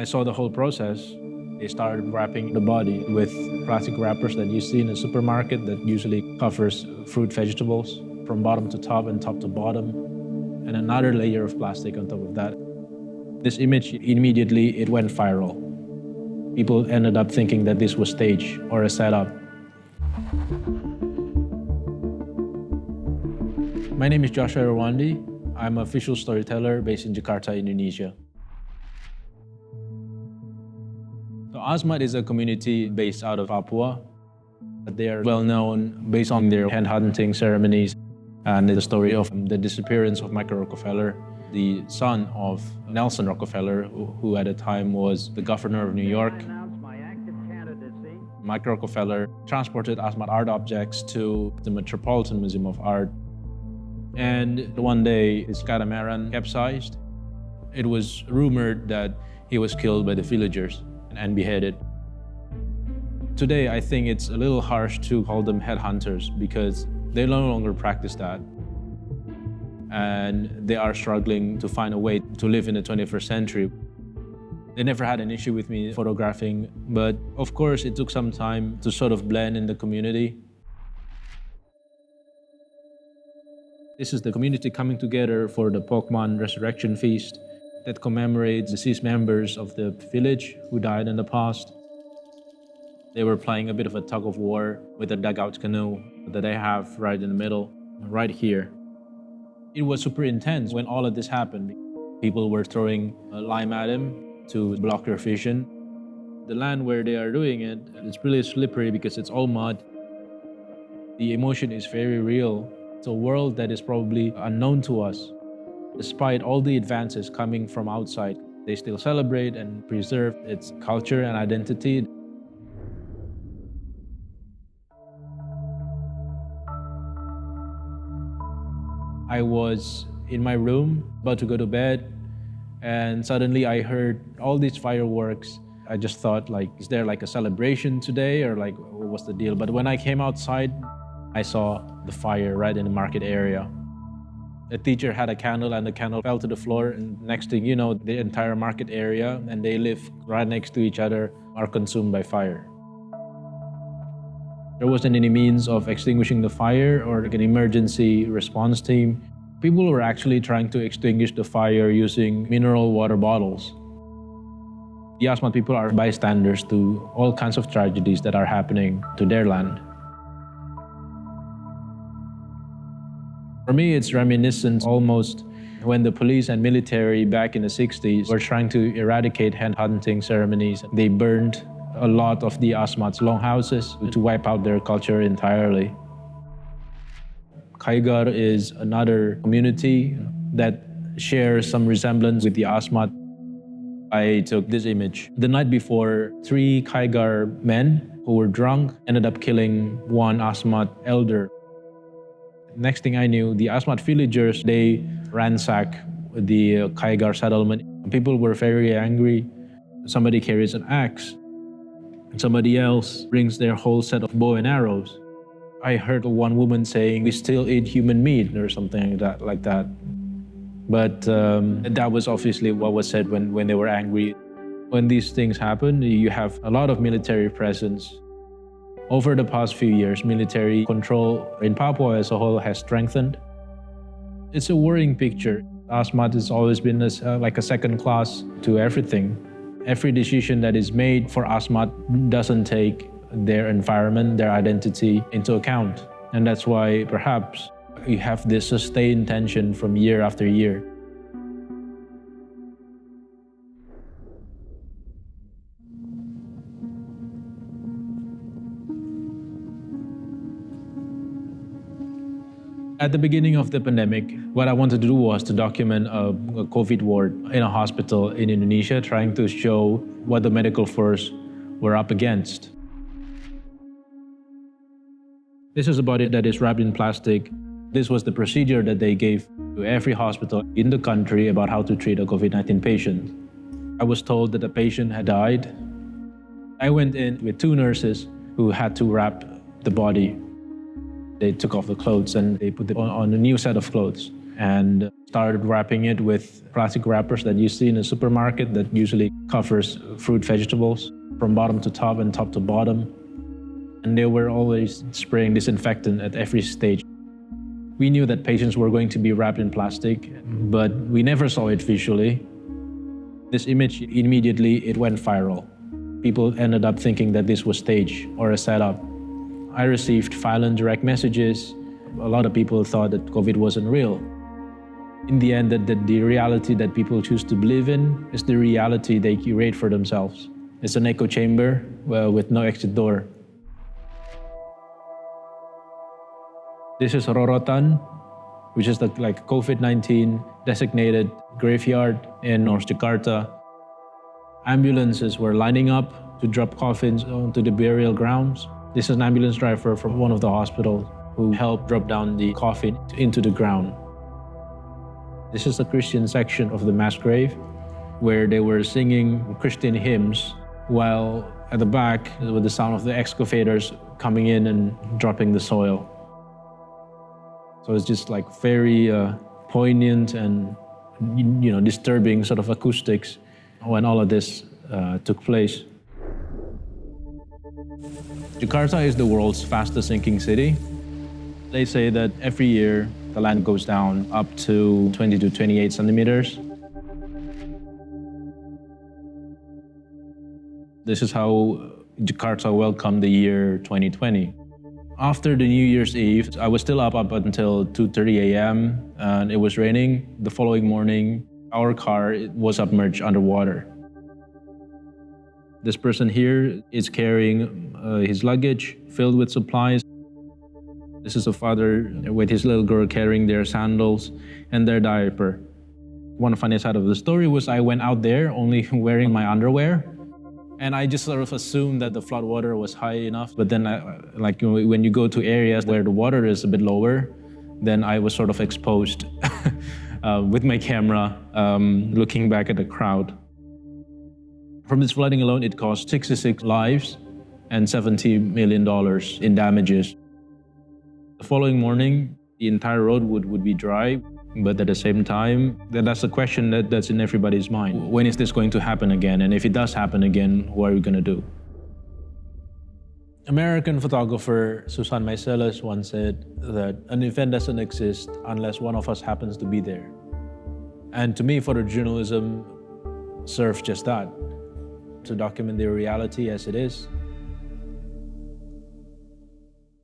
I saw the whole process. They started wrapping the body with plastic wrappers that you see in a supermarket that usually covers fruit, vegetables from bottom to top and top to bottom, and another layer of plastic on top of that. This image, immediately, it went viral. People ended up thinking that this was staged or a setup. My name is Joshua Irwandi. I'm a visual storyteller based in Jakarta, Indonesia. So Asmat is a community based out of Papua. They are well known based on their headhunting ceremonies and the story of the disappearance of Michael Rockefeller, the son of Nelson Rockefeller, who at the time was the governor of New York. Michael Rockefeller transported Asmat art objects to the Metropolitan Museum of Art. And one day, his catamaran capsized. It was rumored that he was killed by the villagers and beheaded. Today, I think it's a little harsh to call them headhunters because they no longer practice that. And they are struggling to find a way to live in the 21st century. They never had an issue with me photographing, but of course, it took some time to sort of blend in the community. This is the community coming together for the Pokemon Resurrection Feast that commemorates deceased members of the village who died in the past. They were playing a bit of a tug of war with a dugout canoe that I have right in the middle, right here. It was super intense when all of this happened. People were throwing lime at him to block their vision. The land where they are doing it, it's really slippery because it's all mud. The emotion is very real. It's a world that is probably unknown to us. Despite all the advances coming from outside, they still celebrate and preserve its culture and identity. I was in my room, about to go to bed, and suddenly I heard all these fireworks. I just thought, like, is there like a celebration today, or like, what's the deal? But when I came outside, I saw the fire right in the market area. A teacher had a candle and the candle fell to the floor, and next thing you know, the entire market area, and they live right next to each other, are consumed by fire. There wasn't any means of extinguishing the fire or like an emergency response team. People were actually trying to extinguish the fire using mineral water bottles. The Asmat people are bystanders to all kinds of tragedies that are happening to their land. For me, it's reminiscent almost when the police and military back in the 60s were trying to eradicate headhunting ceremonies. They burned a lot of the Asmat's longhouses to wipe out their culture entirely. Kaigar is another community that shares some resemblance with the Asmat. I took this image. The night before, 3 Kaigar men who were drunk ended up killing one Asmat elder. Next thing I knew, the Asmat villagers, they ransacked the Kaigar settlement. People were very angry. Somebody carries an axe. Somebody else brings their whole set of bow and arrows. I heard one woman saying, "We still eat human meat," or something like that. But that was obviously what was said when they were angry. When these things happen, you have a lot of military presence. Over the past few years, military control in Papua as a whole has strengthened. It's a worrying picture. Asmat has always been like a second class to everything. Every decision that is made for Asmat doesn't take their environment, their identity into account. And that's why perhaps you have this sustained tension from year after year. At the beginning of the pandemic, what I wanted to do was to document a COVID ward in a hospital in Indonesia, trying to show what the medical force were up against. This is a body that is wrapped in plastic. This was the procedure that they gave to every hospital in the country about how to treat a COVID-19 patient. I was told that the patient had died. I went in with 2 nurses who had to wrap the body. They took off the clothes and they put it on a new set of clothes. and started wrapping it with plastic wrappers that you see in a supermarket that usually covers fruit, vegetables from bottom to top and top to bottom. And they were always spraying disinfectant at every stage. We knew that patients were going to be wrapped in plastic, but we never saw it visually. This image, immediately it went viral. People ended up thinking that this was staged or a setup. I received violent direct messages. A lot of people thought that COVID wasn't real. In the end, the reality that people choose to believe in is the reality they curate for themselves. It's an echo chamber with no exit door. This is Rorotan, which is the COVID-19 designated graveyard in North Jakarta. Ambulances were lining up to drop coffins onto the burial grounds. This is an ambulance driver from one of the hospitals who helped drop down the coffin into the ground. This is the Christian section of the mass grave, where they were singing Christian hymns, while at the back, with the sound of the excavators coming in and dropping the soil. So it's just like very poignant and disturbing sort of acoustics when all of this took place. Jakarta is the world's fastest sinking city. They say that every year the land goes down up to 20 to 28 centimeters. This is how Jakarta welcomed the year 2020. After the New Year's Eve, I was still up until 2:30 a.m. and it was raining. The following morning, our car was submerged underwater. This person here is carrying his luggage filled with supplies. This is a father with his little girl carrying their sandals and their diaper. One funny side of the story was I went out there only wearing my underwear. And I just sort of assumed that the flood water was high enough. But then when you go to areas where the water is a bit lower, then I was sort of exposed with my camera, looking back at the crowd. From this flooding alone, it cost 66 lives and $70 million in damages. The following morning, the entire road would be dry. But at the same time, that's the question that's in everybody's mind. When is this going to happen again? And if it does happen again, what are we going to do? American photographer Susan Meiseles once said that an event doesn't exist unless one of us happens to be there. And to me, photojournalism serves just that, to document the reality as it is.